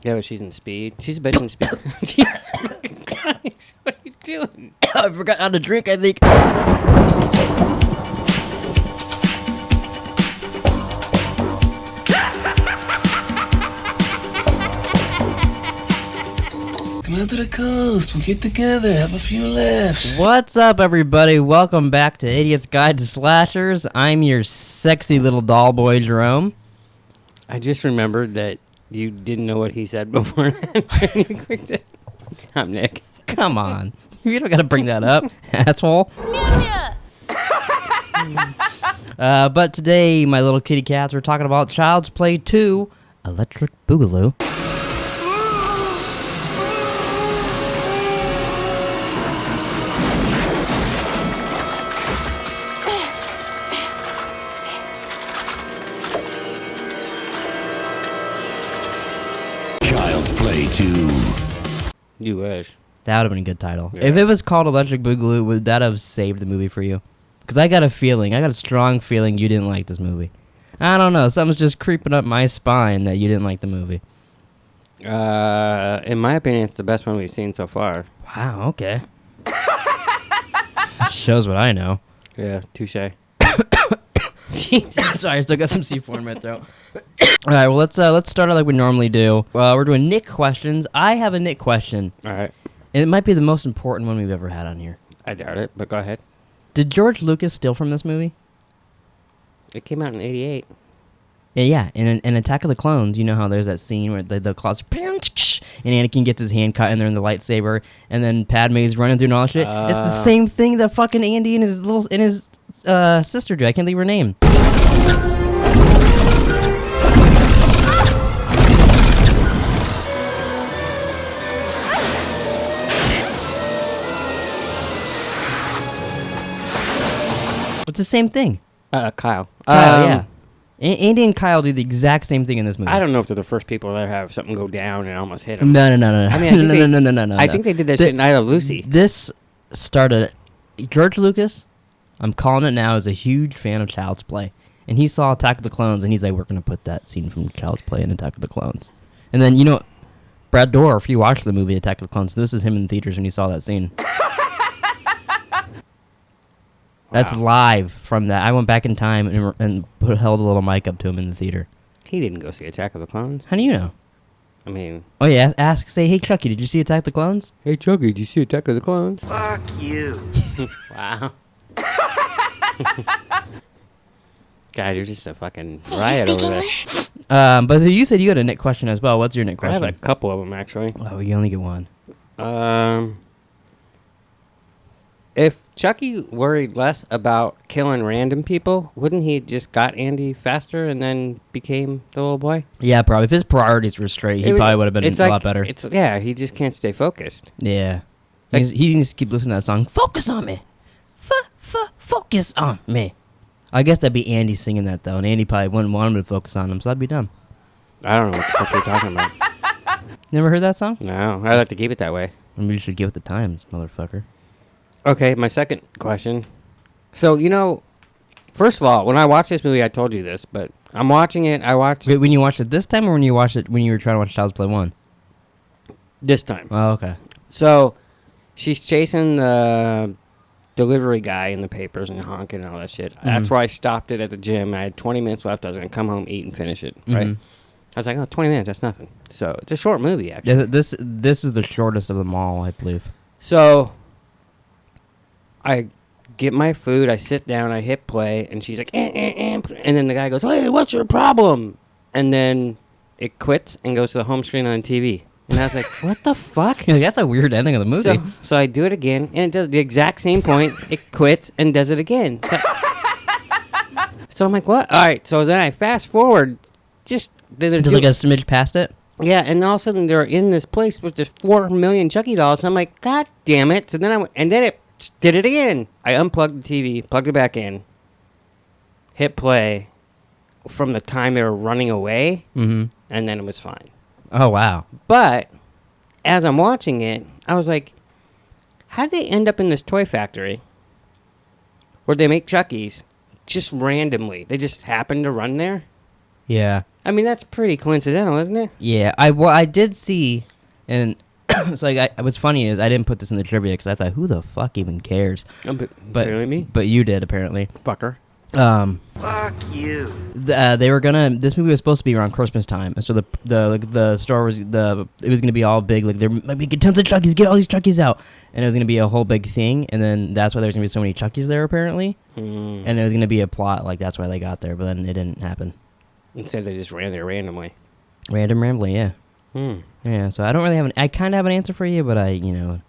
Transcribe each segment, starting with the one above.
Yeah, but she's in Speed. She's a bitch in Speed. Jesus Christ, what are you doing? I forgot how to drink, I think. Come out to the coast. We'll get together. Have a few laughs. What's up, everybody? Welcome back to Idiot's Guide to Slashers. I'm your sexy little doll boy, Jerome. I just remembered that you didn't know what he said before. I'm Nick. Come on. You don't gotta bring that up, asshole. But today, my little kitty cats, we're talking about Child's Play 2, Electric Boogaloo. Child's Play 2. You wish. That would have been a good title. Yeah. If it was called Electric Boogaloo, would that have saved the movie for you? Because I got a strong feeling you didn't like this movie. I don't know, something's just creeping up my spine that you didn't like the movie. In my opinion, it's the best one we've seen so far. Wow, okay. Shows what I know. Yeah, touche. Sorry, I still got some C4 in my throat. All right, well, let's start out like we normally do. We're doing Nick questions. I have a Nick question, All right. and it might be the most important one we've ever had on here. I doubt it, but go ahead. Did George Lucas steal from this movie? It came out in 88. Yeah, in Attack of the Clones, you know how there's that scene where the claws, and Anakin gets his hand cut in there in the lightsaber, and then Padme's running through and all that shit. It's the same thing that fucking Andy and his sister do. I can't think of her name. It's the same thing. Kyle. Kyle, yeah. Andy and Kyle do the exact same thing in this movie. I don't know if they're the first people that have something go down and almost hit them. No. I mean, No. I think they did that shit in I Love Lucy. This started... George Lucas, I'm calling it now, is a huge fan of Child's Play. And he saw Attack of the Clones, and he's like, we're going to put that scene from Child's Play in Attack of the Clones. And then, you know, Brad Dourif, you watched the movie Attack of the Clones. This is him in the theaters when he saw that scene. That's live from that. I went back in time and held a little mic up to him in the theater. He didn't go see Attack of the Clones. How do you know? I mean... Oh, yeah, say, hey, Chucky, did you see Attack of the Clones? Hey, Chucky, did you see Attack of the Clones? Fuck you. Wow. God, you're just a fucking riot over there. But you said you had a Nick question as well. What's your Nick I question? have a couple of them, actually. Oh, you only get one. If Chucky worried less about killing random people, wouldn't he just got Andy faster and then became the little boy? Yeah, probably. If his priorities were straight, he probably would have been a lot better. Yeah, he just can't stay focused. Yeah. He needs to keep listening to that song. Focus on me. Focus on me. I guess that'd be Andy singing that, though, and Andy probably wouldn't want him to focus on him, so that'd be dumb. I don't know what the fuck you're talking about. Never heard that song? No, I like to keep it that way. Maybe you should give it the times, motherfucker. Okay, my second question. So, you know, first of all, when I watched this movie, I told you this, but I'm watching it. Wait, when you watched it this time or when you watched it when you were trying to watch Child's Play 1? This time. Oh, okay. So, she's chasing the delivery guy in the papers and honking and all that shit. That's where I stopped it at the gym. I had 20 minutes left. I was going to come home, eat, and finish it, right? I was like, 20 minutes, that's nothing. So, it's a short movie, actually. This is the shortest of them all, I believe. So... I get my food, I sit down, I hit play, and she's like, and then the guy goes, hey, what's your problem? And then it quits and goes to the home screen on TV. And I was like, what the fuck? That's a weird ending of the movie. So I do it again, and it does the exact same point. It quits and does it again. So I'm like, what? All right, so then I fast forward, just like a smidge past it? Yeah, and all of a sudden they're in this place with just 4 million Chucky dolls. And I'm like, God damn it. So then it did it again. I unplugged the TV, plugged it back in, hit play from the time they were running away, and then it was fine. Oh, wow. But as I'm watching it, I was like, how'd they end up in this toy factory where they make Chuckies just randomly? They just happened to run there? Yeah. I mean, that's pretty coincidental, isn't it? Yeah. I did see, and it's like, what's funny is I didn't put this in the trivia because I thought, who the fuck even cares? Apparently me. But you did, apparently. Fucker. Fuck you. They were gonna. This movie was supposed to be around Christmas time, and so the store was it was gonna be all big. Like there might be tons of Chuckies, get all these Chuckies out, and it was gonna be a whole big thing. And then that's why there's gonna be so many Chuckies there apparently, and it was gonna be a plot. Like that's why they got there, but then it didn't happen. Instead, they just ran there randomly. Random rambling, yeah. Yeah. So I don't really have I kind of have an answer for you, but Okay.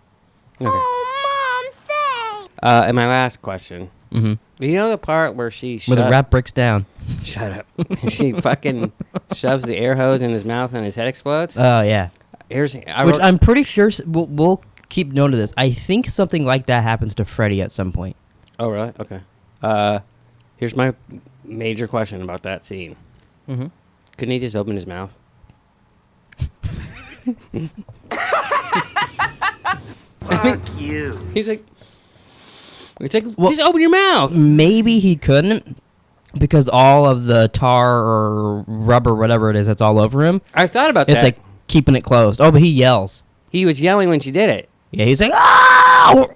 Oh, Mom, thanks. And my last question. Mm-hmm. You know the part where Where the rap breaks down. Shut up. She fucking shoves the air hose in his mouth and his head explodes? Oh yeah. Which I'm pretty sure we'll keep note of this. I think something like that happens to Freddy at some point. Oh, really? Okay. Here's my major question about that scene. Mm-hmm. Couldn't he just open his mouth? Fuck you. He's like, just open your mouth. Maybe he couldn't because all of the tar or rubber, whatever it is, that's all over him. I thought about that. It's like keeping it closed. Oh, but he yells. He was yelling when she did it. Yeah, he's like, oh!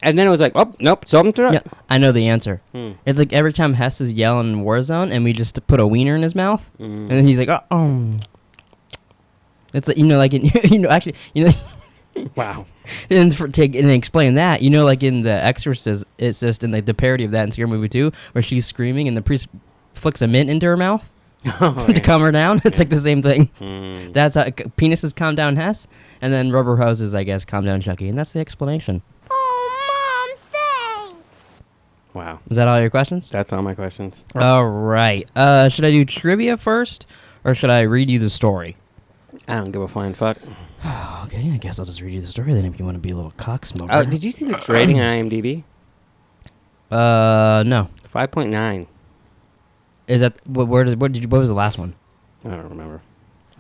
And then it was like, oh, nope, something through Yeah, it. I know the answer. It's like every time Hess is yelling in Warzone and we just put a wiener in his mouth, and then he's like, oh. It's like, like, actually, Wow. and and explain that, like in The Exorcist, it's just in like the parody of that in Scary Movie 2, where she's screaming and the priest flicks a mint into her mouth to calm her down. It's like the same thing. That's how penises calm down Hess, and then rubber hoses, I guess, calm down Chucky, and that's the explanation. Oh, Mom, thanks. Wow. Is that all your questions? That's all my questions. All right. Should I do trivia first, or should I read you the story? I don't give a flying fuck. Okay, I guess I'll just read you the story then if you want to be a little cock smoker. Oh, did you see the rating on IMDb? No. 5.9. Is that what was the last one? I don't remember.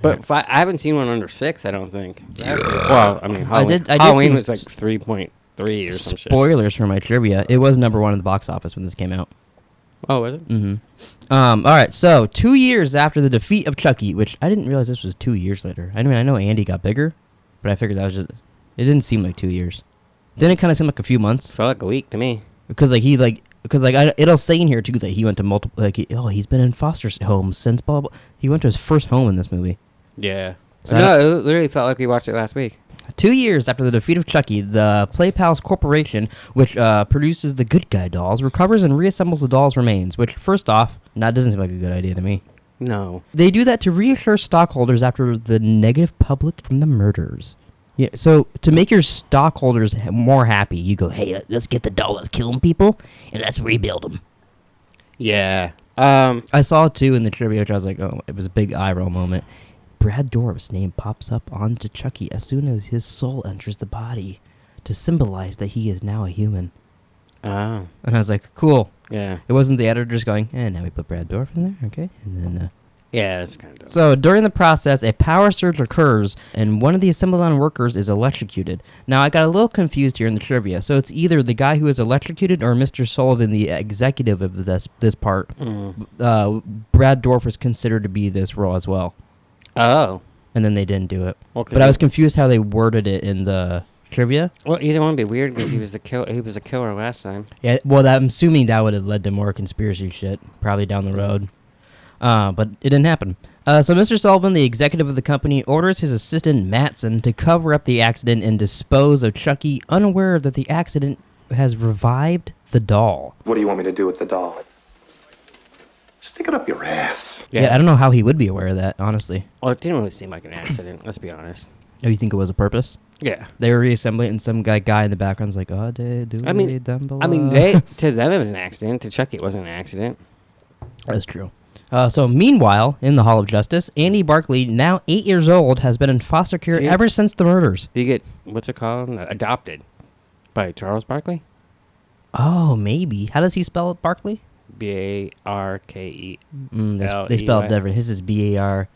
But I haven't seen one under 6, I don't think. Well, I mean, Halloween, I did Halloween see was like 3.3 or some shit. Spoilers for my trivia. It was #1 in the box office when this came out. Oh, was it? Mm-hmm. All right, so 2 years after the defeat of Chucky, which I didn't realize this was 2 years later. I mean, I know Andy got bigger, but I figured that was just... It didn't seem like 2 years. Didn't it kind of seem like a few months? Felt like a week to me. Because it'll say in here too that he went to multiple, he's been in foster homes since blah, blah. He went to his first home in this movie. Yeah. No, it literally felt like we watched it last week. 2 years after the defeat of Chucky, the Play Pals Corporation, which produces the Good Guy dolls, recovers and reassembles the dolls' remains, which, first off, that doesn't seem like a good idea to me. No. They do that to reassure stockholders after the negative public from the murders. Yeah, so to make your stockholders more happy, you go, hey, let's get the doll that's killing people, and let's rebuild them. Yeah. I saw, too, in the trivia, which I was like, oh, it was a big eye roll moment. Brad Dourif's name pops up onto Chucky as soon as his soul enters the body to symbolize that he is now a human. Oh. And I was like, cool. Yeah. It wasn't the editors going, now we put Brad Dourif in there, okay? And then, Yeah, that's kind of... So during the process, a power surge occurs, and one of the assembly line workers is electrocuted. Now, I got a little confused here in the trivia. So it's either the guy who is electrocuted or Mr. Sullivan, the executive of this part. Brad Dourif is considered to be this role as well. Oh. And then they didn't do it. Okay. But I was confused how they worded it in the trivia. Well, either one would be weird because he was a killer last time. Yeah, well, I'm assuming that would have led to more conspiracy shit, probably down the road. But it didn't happen. So Mr. Sullivan, the executive of the company, orders his assistant, Matson, to cover up the accident and dispose of Chucky, unaware that the accident has revived the doll. What do you want me to do with the doll? Stick it up your ass. Yeah, I don't know how he would be aware of that, honestly. Well, it didn't really seem like an accident, let's be honest. Oh, you think it was a purpose? Yeah. They were reassembling it, and some guy in the background's like, oh, to them it was an accident. To Chucky, it wasn't an accident. That's true. So meanwhile, in the Hall of Justice, Andy Barkley, now 8 years old, has been in foster care ever since the murders. Did you get, what's it called? Adopted by Charles Barkley? Oh, maybe. How does he spell it, Barkley? B-A-R-K-E. They spell it different. His is B-A-R-C-L-A-Y.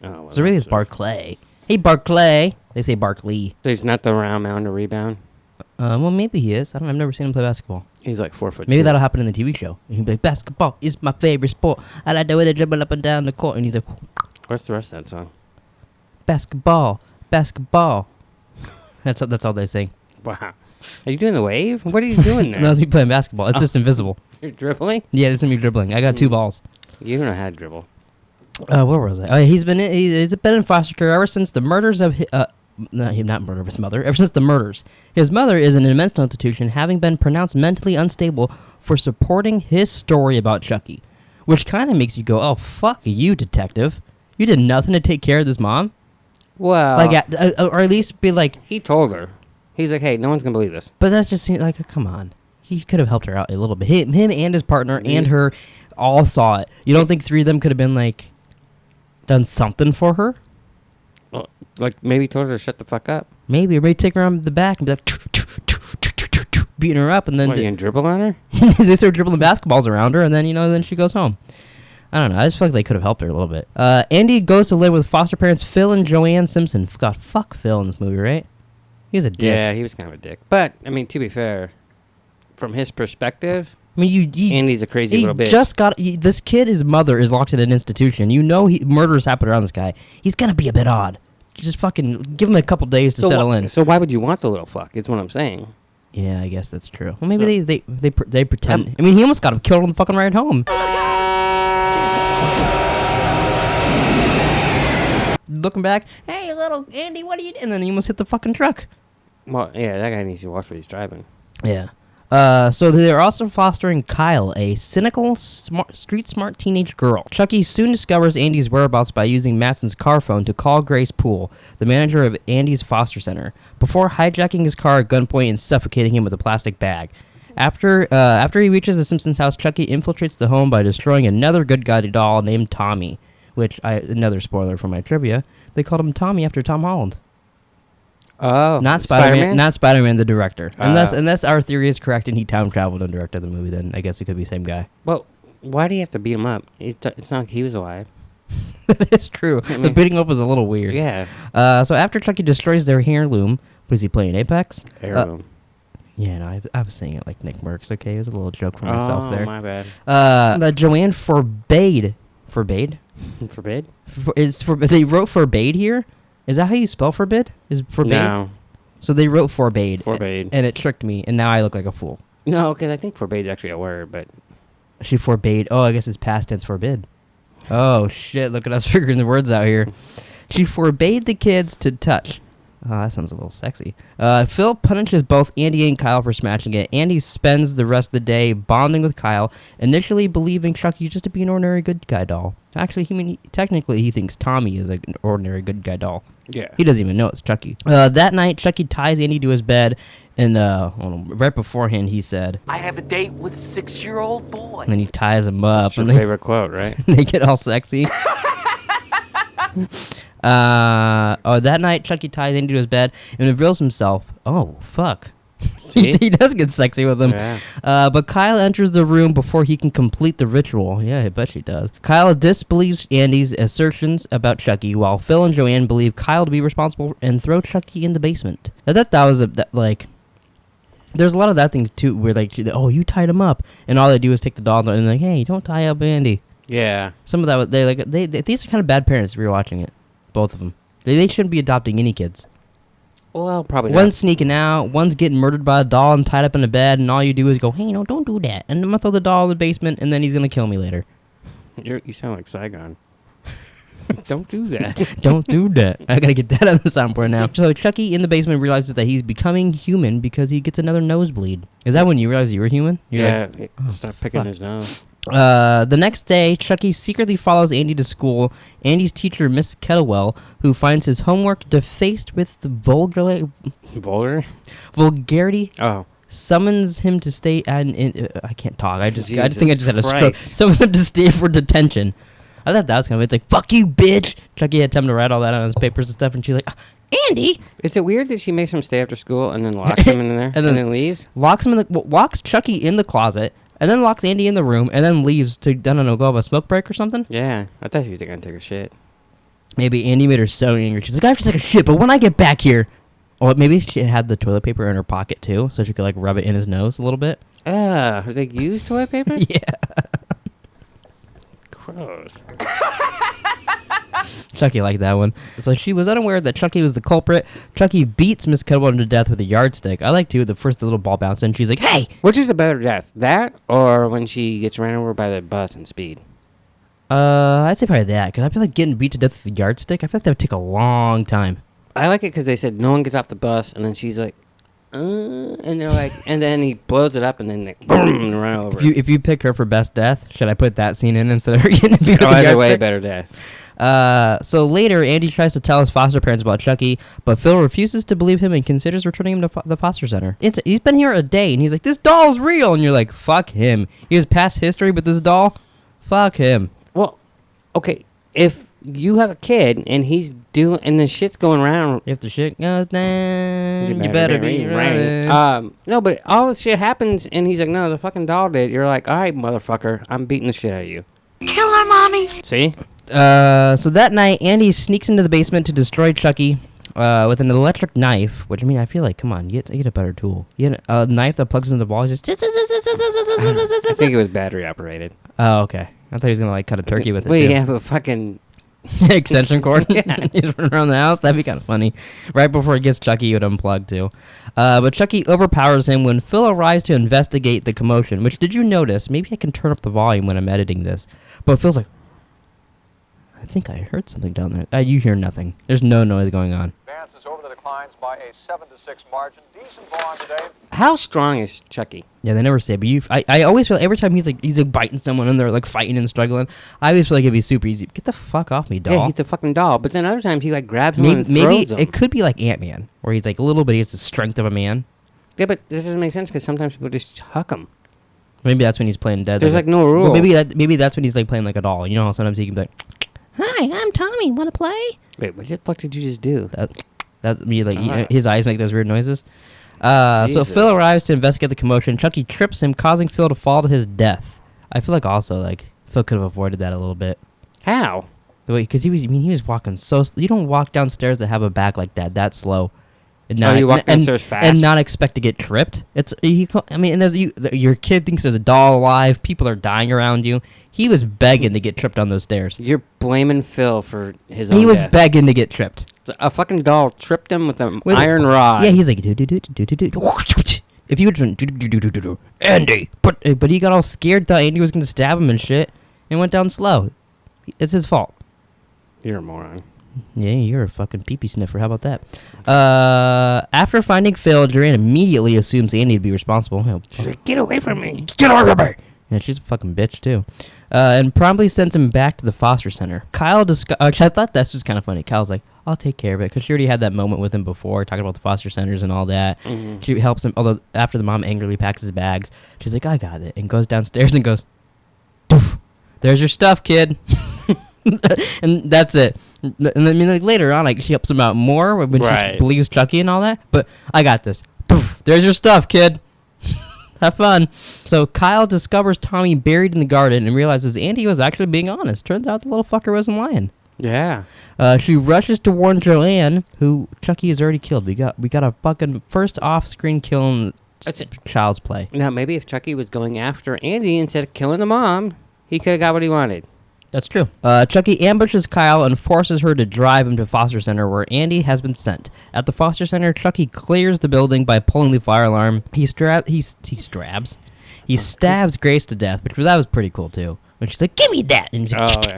Oh, well, So really it's Barclay. Hey, Barclay. They say Barkley. So he's not the round mound or rebound? Well, maybe he is. I've never seen him play basketball. He's like 4'2". Maybe that'll happen in the TV show. And he'll be like, basketball is my favorite sport. I like the way they dribble up and down the court. And he's like, What's the rest of that song? basketball, basketball. That's all they sing. Wow. Are you doing the wave? What are you doing there? That's me playing basketball. It's just invisible. You're dribbling? Yeah, this is me dribbling. I got 2 balls. You don't know how to dribble. Where was I? Oh, yeah, he's been in foster care ever since the murders of not murder of his mother. Ever since the murders, his mother is in a mental institution, having been pronounced mentally unstable for supporting his story about Chucky, which kind of makes you go, "Oh fuck you, detective! You did nothing to take care of this mom." Well, Like, or at least be like, he told her. He's like, hey, no one's gonna believe this. but that just seems like, come on. He could have helped her out a little bit. Him and his partner and her all saw it. You don't think 3 of them could have been like done something for her? Well, like maybe told her to shut the fuck up. Maybe, or maybe take her on the back and be like beating her up, and then What, you gonna dribble on her? they start dribbling basketballs around her, and then then she goes home. I don't know. I just feel like they could have helped her a little bit. Andy goes to live with foster parents Phil and Joanne Simpson. God, fuck Phil in this movie, right? He was a dick. Yeah, he was kind of a dick. But I mean, to be fair, from his perspective, I mean, Andy's a crazy little bitch. Just got this kid. His mother is locked in an institution. Murders happen around this guy. He's gonna be a bit odd. Just fucking give him a couple days to settle in. So why would you want the little fuck? It's what I'm saying. Yeah, I guess that's true. Well, maybe they pretend. I mean, he almost got him killed on the fucking ride home. Looking back, hey, little Andy, what are you doing? And then he almost hit the fucking truck. Well, yeah, that guy needs to watch what he's driving. Yeah. So they're also fostering Kyle, a cynical, street-smart teenage girl. Chucky soon discovers Andy's whereabouts by using Matson's car phone to call Grace Poole, the manager of Andy's foster center, before hijacking his car at gunpoint and suffocating him with a plastic bag. After he reaches the Simpsons' house, Chucky infiltrates the home by destroying another good guy doll named Tommy, another spoiler for my trivia, they called him Tommy after Tom Holland. Oh, Not Spider-Man, not Spider-Man, the director. Unless our theory is correct and he time traveled and directed the movie, then I guess it could be the same guy. Well, why do you have to beat him up? It's not like he was alive. That is true. The beating up was a little weird. Yeah. So after Chucky destroys their heirloom, was he playing Apex? Heirloom. Yeah, no, I was saying it like Nick Merckx, okay? It was a little joke for myself there. Oh, my bad. Joanne forbade? Forbid? They wrote forbade here? Is that how you spell forbid? Is forbade? No. So they wrote forbade. Forbade. And it tricked me, and now I look like a fool. No, because I think forbade is actually a word, but... She forbade. Oh, I guess it's past tense forbid. Oh, shit. Look at us figuring the words out here. She forbade the kids to touch. Oh, that sounds a little sexy. Phil punishes both Andy and Kyle for smashing it. Andy spends the rest of the day bonding with Kyle, initially believing Chucky just to be an ordinary good guy doll. Actually, technically he thinks Tommy is like an ordinary good guy doll. Yeah. He doesn't even know it's Chucky. That night, Chucky ties Andy to his bed, and right beforehand he said, I have a date with a 6-year-old boy. and then he ties him up. That's your and favorite quote, right? they get all sexy. That night, Chucky ties Andy to his bed and reveals himself. Oh, fuck. See? He does get sexy with him. Yeah. But Kyle enters the room before he can complete the ritual. Yeah, I bet she does. Kyle disbelieves Andy's assertions about Chucky, while Phil and Joanne believe Kyle to be responsible and throw Chucky in the basement. I thought that was there's a lot of that thing too, where you tied him up, and all they do is take the doll and they're like, hey, don't tie up Andy. Yeah. Some of that these are kind of bad parents if you're watching it. Both of them. They shouldn't be adopting any kids. Well, probably One's not. sneaking out, one's getting murdered by a doll and tied up in a bed, and all you do is go, hey, no, don't do that. And I'm going to throw the doll in the basement, and then he's going to kill me later. You sound like Saigon. Don't do that. Don't do that. I got to get that on the soundboard now. So Chucky in the basement realizes that he's becoming human because he gets another nosebleed. Is that when you realize you were human? You're Stop picking fuck. his nose. The next day, Chucky secretly follows Andy to school. Andy's teacher, Miss Kettlewell, who finds his homework defaced with the vulgarity, Oh. summons him to stay. I can't talk. I think I just had a stroke. Christ. Summons him to stay for detention. I thought that was it's like, fuck you, bitch. Chucky had time to write all that on his papers and stuff, and she's like, Andy. Is it weird that she makes him stay after school and then locks him in there and then leaves? Locks Chucky in the closet. And then locks Andy in the room, and then leaves to, I don't know, go have a smoke break or something? Yeah, I thought he was going to take a shit. Maybe Andy made her so angry. She's like, I have to take a shit, but when I get back here... Or maybe she had the toilet paper in her pocket, too, so she could, rub it in his nose a little bit. Are they used toilet paper? Yeah. Gross. Chucky liked that one. So she was unaware that Chucky was the culprit. Chucky beats Miss Kettlebell to death with a yardstick. I like too, the little ball bounce and she's like, hey! Which is a better death? That or when she gets ran over by the bus in Speed? I'd say probably that, because I feel like getting beat to death with a yardstick, I feel like that would take a long time. I like it because they said no one gets off the bus, and then she's like, and they're like, and then he blows it up, and then they boom, and run over. If you pick her for best death, should I put that scene in instead of her getting beat with a either yardstick? way, better death. So later, Andy tries to tell his foster parents about Chucky, but Phil refuses to believe him and considers returning him to the foster center. He's been here a day, and he's like, this doll's real, and you're like, fuck him. He has past history with this doll? Fuck him. Well, okay, if you have a kid and he's doing, and the shit's going around. If the shit goes down, you better be running. No, but all this shit happens, and he's like, no, the fucking doll did. You're like, all right, motherfucker, I'm beating the shit out of you. Kill her, Mommy. See? So that night, Andy sneaks into the basement to destroy Chucky with an electric knife, which, I mean, I feel like, come on, you get a better tool. You get a knife that plugs into the wall, just... I think it was battery operated. Oh, okay. I thought he was going to, like, cut a turkey with it, Wait, too. you have a fucking... Extension cord? Yeah. Just run around the house? That'd be kind of funny. Right before he gets Chucky, he would unplug, too. But Chucky overpowers him when Phil arrives to investigate the commotion, which, did you notice? Maybe I can turn up the volume when I'm editing this. But Phil's like, I think I heard something down there. You hear nothing. There's no noise going on. Advances over the declines by a 7-6 margin. Decent ball on today. How strong is Chucky? Yeah, they never say, but I always feel every time he's like biting someone and they're like fighting and struggling, I always feel like it'd be super easy. Get the fuck off me, doll. Yeah, he's a fucking doll. But then other times he like grabs him and maybe throws him. it could be like Ant-Man, where he's like a little bit, he has the strength of a man. Yeah, but this doesn't make sense because sometimes people just huck him. Maybe that's when he's playing dead. There's like no rule. Well, maybe that's when he's like playing like a doll. You know how sometimes he can be like, hi, I'm Tommy, wanna play? Wait, what the fuck did you just do? That's me, like, Alright. his eyes make those weird noises. So Jesus. Phil arrives to investigate the commotion. Chucky trips him, causing Phil to fall to his death. I feel like also, like, Phil could have avoided that a little bit. How? Because he was walking so you don't walk downstairs that have a back like that slow. And You walk downstairs fast? And not expect to get tripped. And your kid thinks there's a doll alive. People are dying around you. He was begging to get tripped on those stairs. You're blaming Phil for his own He was death. begging to get tripped. A fucking doll tripped him with an With- iron rod. Yeah, he's like, if you would have been, Andy, but he got all scared, thought Andy was going to stab him and shit, and went down slow. It's his fault. You're a moron. Yeah, you're a fucking pee-pee sniffer. How about that? After finding Phil, Duran immediately assumes Andy to be responsible. She's like, get away from me. Get over me! Yeah, she's a fucking bitch, too. And promptly sends him back to the foster center. Kyle I thought this was kind of funny. Kyle's like, I'll take care of it, because she already had that moment with him before, talking about the foster centers and all that. Mm-hmm. She helps him, although after the mom angrily packs his bags, she's like, I got it, and goes downstairs and goes, Poof, there's your stuff, kid. And that's it. And then, I mean, like, later on, like, she helps him out more when Right. she believes Chucky and all that. But I got this. Poof, there's your stuff, kid. Have fun. So Kyle discovers Tommy buried in the garden and realizes Andy was actually being honest. Turns out the little fucker wasn't lying. Yeah. She rushes to warn Joanne, who Chucky has already killed. We got a fucking first off-screen kill in That's it. Child's Play. Now, maybe if Chucky was going after Andy instead of killing the mom, he could have got what he wanted. That's true. Chucky ambushes Kyle and forces her to drive him to Foster Center, where Andy has been sent. At the Foster Center, Chucky clears the building by pulling the fire alarm. He stabs Grace to death, which that was pretty cool too. When she's like, "Give me that," and he's like, yeah.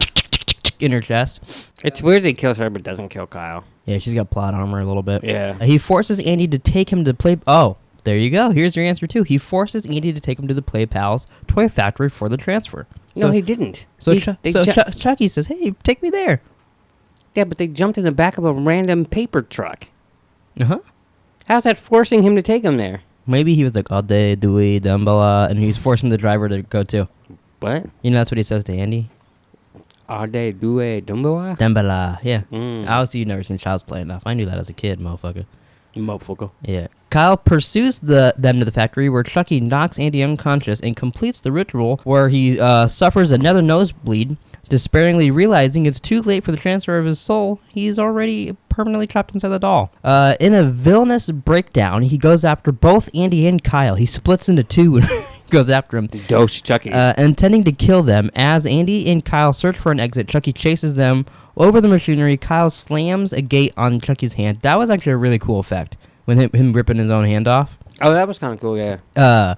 in her chest. It's weird that he kills her but doesn't kill Kyle. Yeah, she's got plot armor a little bit. Yeah. He forces Andy to take him to play. Oh, there you go. Here's your answer too. He forces Andy to take him to the Play Pals toy factory for the transfer. No, he didn't. So, They Chucky says, "Hey, take me there." Yeah, but they jumped in the back of a random paper truck. Uh-huh. How's that forcing him to take him there? Maybe he was like, all day, Dewey, Dumbala, and he's forcing the driver to go too. What? You know, that's what he says to Andy. Ade Due Dumboa? Dumbala, yeah. Mm. Obviously, you've never seen Child's Play enough. I knew that as a kid, motherfucker. Motherfucker. Yeah. Kyle pursues them to the factory, where Chucky knocks Andy unconscious and completes the ritual where he suffers another nosebleed. Despairingly realizing it's too late for the transfer of his soul, he's already permanently trapped inside the doll. In a villainous breakdown, he goes after both Andy and Kyle. He splits into two. goes after him. Dose Chucky's. Intending to kill them. As Andy and Kyle search for an exit, Chucky chases them over the machinery. Kyle slams a gate on Chucky's hand. That was actually a really cool effect, when him ripping his own hand off. Oh, that was kind of cool, yeah.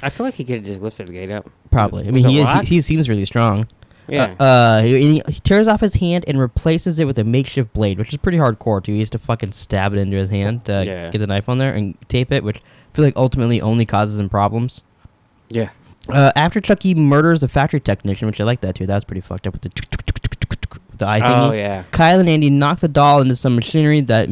I feel like he could have just lifted the gate up. Probably. I Was mean, it he seems really strong. Yeah. He tears off his hand and replaces it with a makeshift blade, which is pretty hardcore, too. He used to fucking stab it into his hand to get the knife on there and tape it, which I feel like ultimately only causes him problems. Yeah. After Chucky murders the factory technician, which I like that, too. That was pretty fucked up with the eye thingy. Oh, yeah. Kyle and Andy knock the doll into some machinery that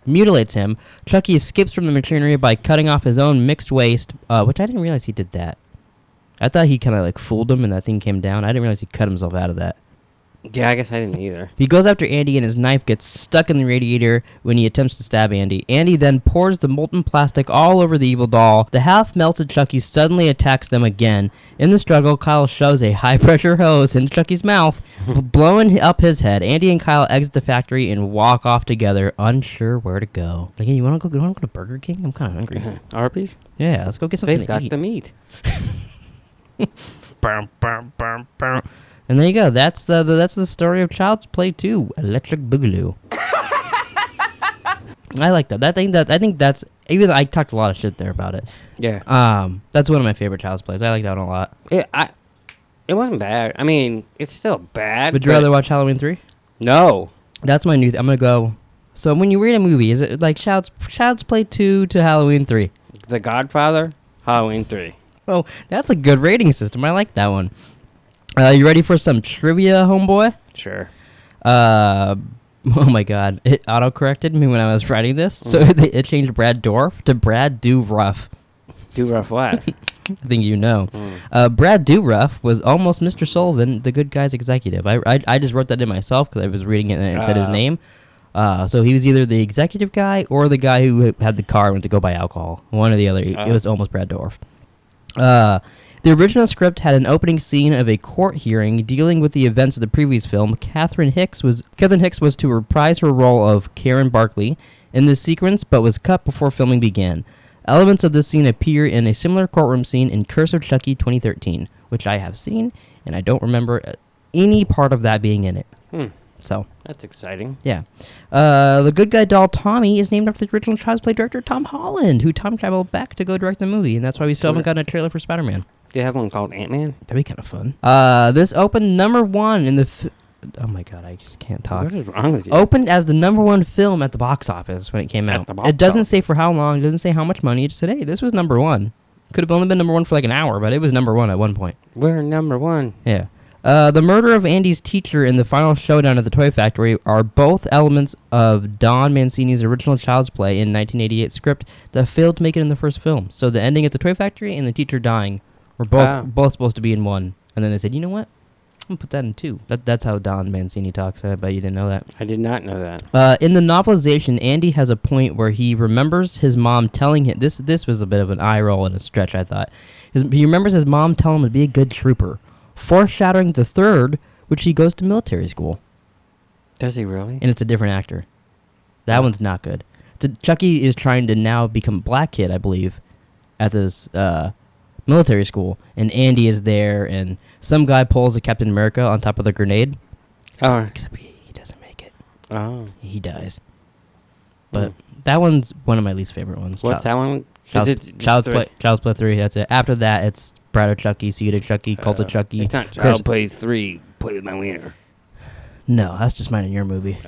mutilates him. Chucky escapes from the machinery by cutting off his own mixed waste, which I didn't realize he did that. I thought he kind of like fooled him and that thing came down. I didn't realize he cut himself out of that. Yeah, I guess I didn't either. He goes after Andy and his knife gets stuck in the radiator when he attempts to stab Andy. Andy then pours the molten plastic all over the evil doll. The half-melted Chucky suddenly attacks them again. In the struggle, Kyle shoves a high-pressure hose into Chucky's mouth, blowing up his head. Andy and Kyle exit the factory and walk off together, unsure where to go. Like, hey, you want to go to Burger King? I'm kind of hungry. Arby's? Yeah, let's go get something They've to got eat. the meat. And there you go. That's the story of Child's Play 2, Electric Boogaloo. I like that. I think that's even though I talked a lot of shit there about it. Yeah. That's one of my favorite Child's Plays. I like that one a lot. It wasn't bad. I mean, it's still bad. Would you rather watch Halloween 3? No. That's my new. I'm gonna go. So when you read a movie, is it like Child's Play 2 to Halloween 3? The Godfather, Halloween 3. Oh, that's a good rating system. I like that one. You ready for some trivia, homeboy? Sure. Oh my god, it auto-corrected me when I was writing this, so it changed Brad Dourif to Brad Dourif. Do-rough what? I think you know. Brad Dourif was almost Mr. Sullivan, the good guy's executive. I just wrote that in myself because I was reading it and it said his name. So he was either the executive guy or the guy who had the car and went to go buy alcohol. One or the other. It was almost Brad Dourif. The original script had an opening scene of a court hearing dealing with the events of the previous film. Catherine Hicks was to reprise her role of Karen Barkley in this sequence, but was cut before filming began. Elements of this scene appear in a similar courtroom scene in Curse of Chucky 2013, which I have seen, and I don't remember any part of that being in it. So that's exciting. Yeah. The good guy doll Tommy is named after the original Child's Play director Tom Holland, who time traveled back to go direct the movie, and that's why we still haven't gotten a trailer for Spider-Man. Do you have one called Ant-Man? That'd be kind of fun. This opened number 1 in the... oh my god, I just can't talk. What is wrong with you? Opened as the number 1 film at the box office when it came out. It doesn't say for how long, it doesn't say how much money. It just said, hey, this was number 1. Could have only been number 1 for like an hour, but it was number 1 at one point. We're number 1. Yeah. The murder of Andy's teacher and the final showdown at the toy factory are both elements of Don Mancini's original Child's Play in 1988 script that failed to make it in the first film. So the ending at the toy factory and the teacher dying were both supposed to be in 1. And then they said, you know what? I'm going to put that in 2. That's how Don Mancini talks. I bet you didn't know that. I did not know that. In the novelization, Andy has a point where he remembers his mom telling him... This was a bit of an eye roll and a stretch, I thought. He remembers his mom telling him to be a good trooper, foreshadowing the third, which he goes to military school. Does he really? And it's a different actor. That one's not good. Chucky is trying to now become Black Kid, I believe, at this military school. And Andy is there, and some guy pulls a Captain America on top of the grenade. Except he doesn't make it. Oh. He dies. But that one's one of my least favorite ones. What's that one? Child's Play 3, that's it. After that, it's Bride of Chucky, Seed of Chucky, Cult of Chucky. It's not Child's Play 3, Play with My Wiener. No, that's just mine and your movie.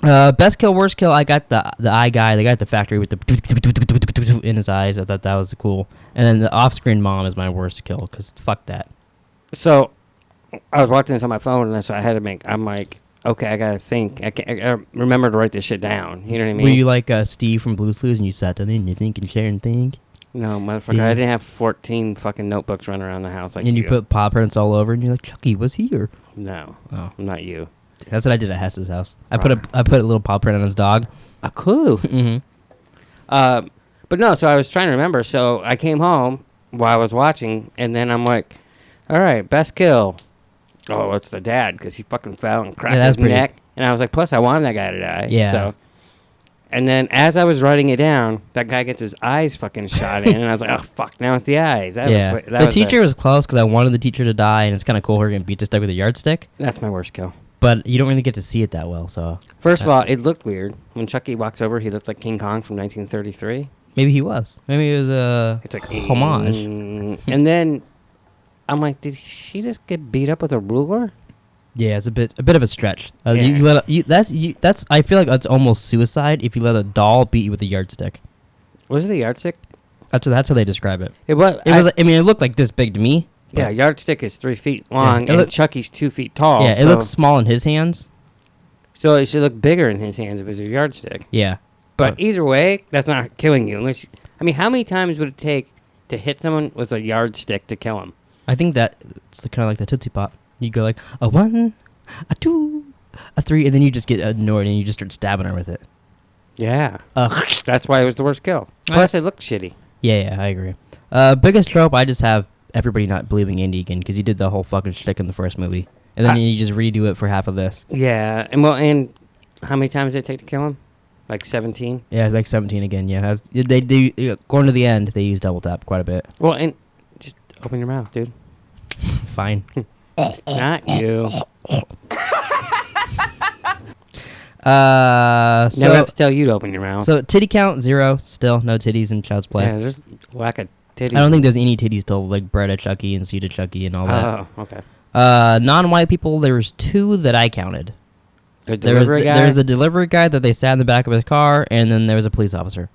Best kill, worst kill, I got the eye guy, the guy at the factory with the in his eyes. I thought that was cool. And then the off-screen mom is my worst kill, because fuck that. So, I was watching this on my phone, and so I had to I'm like, okay, I gotta think. I remember to write this shit down. You know what I mean? Were you like Steve from Blue's Clues, and you sat down and you think and share and think? No, motherfucker, Yeah. I didn't have 14 fucking notebooks running around the house like and you put paw prints all over, and you're like, Chucky was here. No, Oh, not you. that's what I did at Hess's house. I put a little paw print on his dog. A clue. Mm-hmm. But no, so I was trying to remember. So I came home while I was watching, and then I'm like, all right, best kill. Oh, it's the dad, because he fucking fell and cracked his neck. And I was like, plus I wanted that guy to die. Yeah. So And then as I was writing it down, that guy gets his eyes fucking shot in, and I was like, oh fuck, now it's the eyes. The teacher was close because I wanted the teacher to die, and it's kind of cool her getting beat to death with a yardstick. That's my worst kill. But you don't really get to see it that well, so. First of all, it looked weird. When Chucky walks over, he looked like King Kong from 1933. Maybe he was. Maybe it was a It's like homage. And then I'm like, did she just get beat up with a ruler? Yeah, it's a bit of a stretch. Yeah. That's I feel like that's almost suicide if you let a doll beat you with a yardstick. Was it a yardstick? That's how they describe it. It was. I mean, it looked like this big to me. Yeah, yardstick is 3 feet long, it and look- Chucky's 2 feet tall. Yeah, it looks small in his hands. So it should look bigger in his hands if it was a yardstick. Yeah. But either way, that's not killing you. Unless I mean, how many times would it take to hit someone with a yardstick to kill him? I think that it's kind of like the Tootsie Pop. You go like a 1, a 2, a 3, and then you just get annoyed and you just start stabbing her with it. Yeah. That's why it was the worst kill. Plus, it looked shitty. Yeah, I agree. Biggest trope, I just have everybody not believing Andy again because he did the whole fucking shtick in the first movie, and then you just redo it for half of this. Yeah, and how many times did it take to kill him? Like 17? Yeah, it's like 17 again. Yeah, they going to the end. They use double tap quite a bit. Well, and just open your mouth, dude. Fine. Not you. So Never have to tell you to open your mouth. So titty count 0. Still no titties in Child's Play. Yeah, there's lack of titties. I don't think there's any titties till like Bretta Chucky and Cedar Chucky and all that. Oh, okay. Non-white people. There was 2 that I counted. The delivery guy? There was the delivery guy that they sat in the back of his car, and then there was a police officer.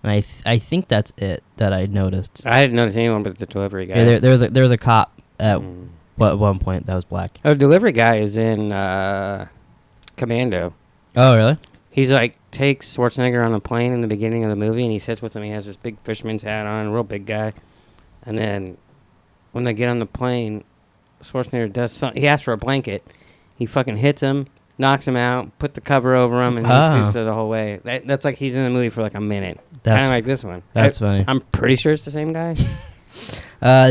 And I think that's it that I noticed. I didn't notice anyone but the delivery guy. Yeah, there was a cop at one point that was black. Oh, the delivery guy is in Commando. Oh, really? He's like, takes Schwarzenegger on the plane in the beginning of the movie, and he sits with him. He has this big fisherman's hat on, real big guy. And then when they get on the plane, Schwarzenegger does something. He asks for a blanket. He fucking hits him, knocks him out, put the cover over him, and he sleeps there the whole way. That's like he's in the movie for like a minute. Kind of like this one. That's funny. I'm pretty sure it's the same guy.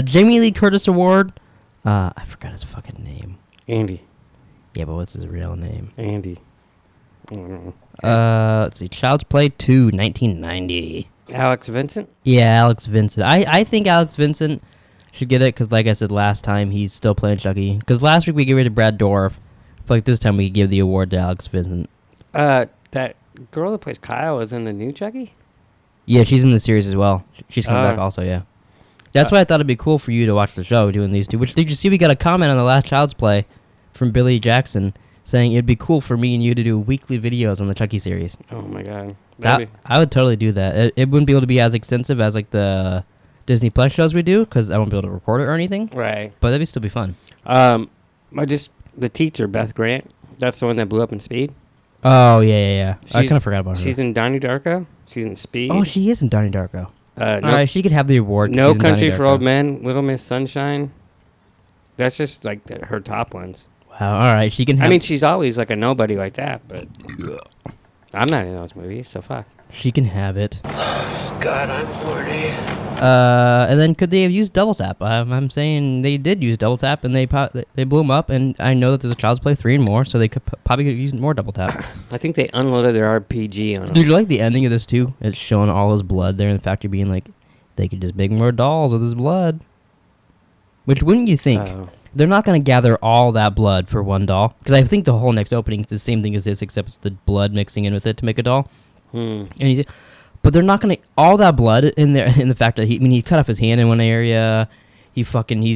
Jamie Lee Curtis Award. I forgot his fucking name. Andy. Yeah, but what's his real name? Andy. Let's see. Child's Play 2, 1990. Alex Vincent? Yeah, Alex Vincent. I think Alex Vincent should get it because, like I said last time, he's still playing Chucky. Because last week we gave it to Brad Dourif. I feel like this time we give the award to Alex Vincent. That girl that plays Kyle is in the new Chucky? Yeah, she's in the series as well. She's coming back also, yeah. That's why I thought it'd be cool for you to watch the show doing these 2. Which did you see we got a comment on the last Child's Play from Billy Jackson saying it'd be cool for me and you to do weekly videos on the Chucky series. Oh my god. I would totally do that. It wouldn't be able to be as extensive as like the Disney Plus shows we do because I won't be able to record it or anything. Right. But that'd still be fun. The teacher, Beth Grant, that's the one that blew up in Speed. Oh, yeah. I kind of forgot about her. She's in Donnie Darko. She's in Speed. Oh, she is in Donnie Darko. No, Alright, she could have the award. No Country for Old Men, Little Miss Sunshine. That's just like her top ones. Wow, alright, she can have... I mean, she's always like a nobody like that, but I'm not in those movies, so fuck. She can have it. God, I'm horny. And then could they have used double tap? I'm saying they did use double tap, and they blew them up, and I know that there's a Child's Play 3 and more, so they could probably use more double tap. I think they unloaded their RPG on them. Did you like the ending of this too? It's showing all his blood there, and the factory being like, they could just make more dolls with his blood. Which wouldn't you think? They're not going to gather all that blood for one doll, because I think the whole next opening is the same thing as this, except it's the blood mixing in with it to make a doll. And but they're not gonna all that blood in there in the fact that he cut off his hand in one area, he's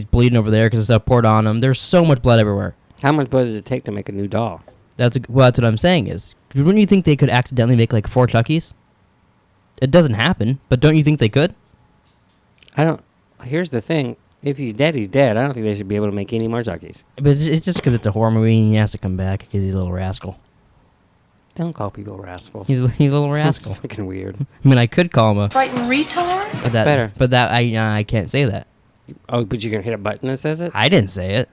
bleeding over there because the stuff poured on him. There's so much blood everywhere. How much blood does it take to make a new doll? That's what I'm saying is. Wouldn't you think they could accidentally make like 4 Chuckies? It doesn't happen, but don't you think they could? Here's the thing: if he's dead, he's dead. I don't think they should be able to make any more Chuckies. But it's just because it's a horror movie and he has to come back because he's a little rascal. Don't call people rascals. He's a little rascal. That's fucking weird. I mean, I could call him a Frightened retard? That's better. But that I can't say that. Oh, but you can hit a button that says it? I didn't say it.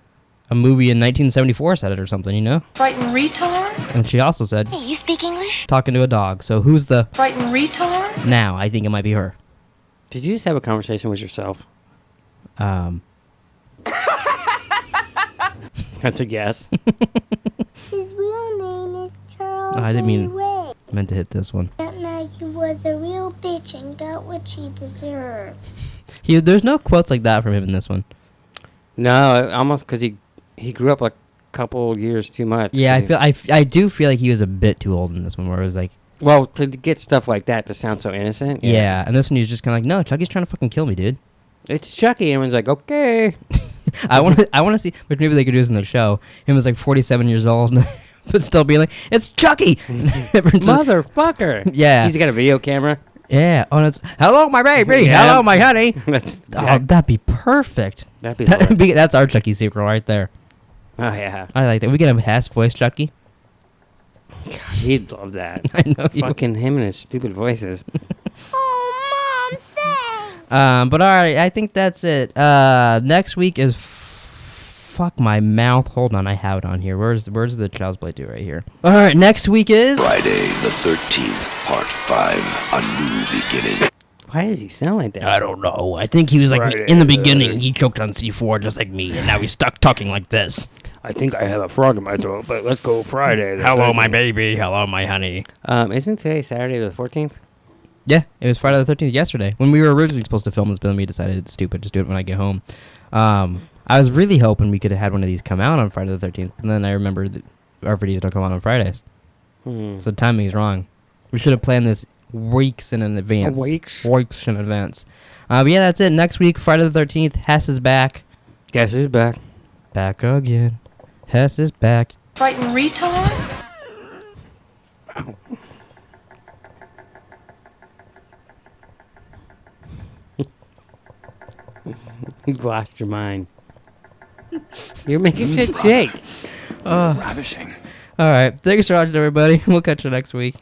A movie in 1974 said it or something, you know? Frightened retard? And she also said... Hey, you speak English? Talking to a dog. So who's the... Frightened retard? Now, I think it might be her. Did you just have a conversation with yourself? That's a guess. His real name is Charles. I didn't mean... Ray. Meant to hit this one. That Maggie was a real bitch and got what she deserved. There's no quotes like that from him in this one. No, almost because he grew up like a couple years too much. Yeah, 'Cause I do feel like he was a bit too old in this one, where it was like, well, to get stuff like that to sound so innocent. yeah. And this one he was just kind of like, no, Chucky's trying to fucking kill me, dude. It's Chucky. Everyone's like, okay. I want to see, which maybe they could do this in the show. Him was like 47 years old, but still being like, it's Chucky, Motherfucker. Yeah. He's got a video camera. Yeah. Oh, and it's hello, my baby. Yeah. Hello, my honey. That's Oh, that'd be perfect. that'd be hilarious. That's our Chucky secret right there. Oh yeah. I like that. We get a Hess voice Chucky. God, he'd love that. I know. Fucking him and his stupid voices. Oh, Mom, thanks. But all right, I think that's it. Next week is fuck my mouth. Hold on, I have it on here. Where's the Child's Play 2 right here? All right, next week is Friday the 13th, Part 5, A New Beginning. Why does he sound like that? I don't know. I think he was like in the beginning. He choked on C4 just like me, and now he's stuck talking like this. I think I have a frog in my throat, but let's go Friday. Hello, my baby. Hello, my honey. Isn't today Saturday the 14th? Yeah, it was Friday the 13th yesterday. When we were originally supposed to film this, but then we decided it's stupid. Just do it when I get home. I was really hoping we could have had one of these come out on Friday the 13th, but then I remembered that our videos don't come out on Fridays. So the timing's wrong. We should have planned this weeks in advance. Weeks in advance. But yeah, that's it. Next week, Friday the 13th, Hess is back. Guess who's back? Back again. Hess is back. Frightened retard? You lost your mind. You're making shit shake. Ravishing. All right. Thanks for watching, everybody. We'll catch you next week.